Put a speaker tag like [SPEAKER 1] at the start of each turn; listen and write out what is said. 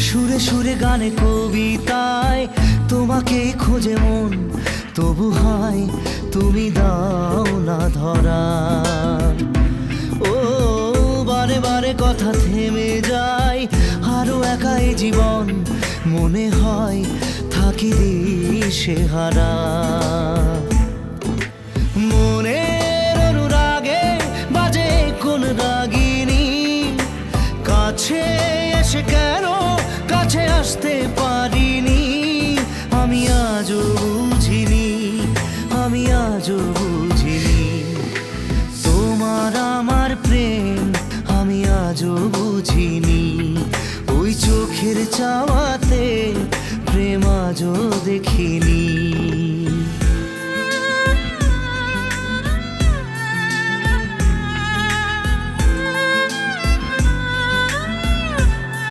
[SPEAKER 1] সুরে সুরে গানে কবিতায় তোমাকে খোঁজে মন, তবু হায় তুমি দাও না ধরা। ও বারে বারে কথা থেমে যায়, আরো একাই জীবন মনে হয় থাকি দিশে হারা। মনের অনুরাগে বাজে কোন রাগিনী, কাছে এসে কেন কাছে আসতে পারিনি। আমি আজও বুঝিনি, আমি আজও বুঝিনি তোমার আমার প্রেম, আমি আজও বুঝিনি। ওই চোখের চাওয়াতে প্রেম আজও দেখিনি।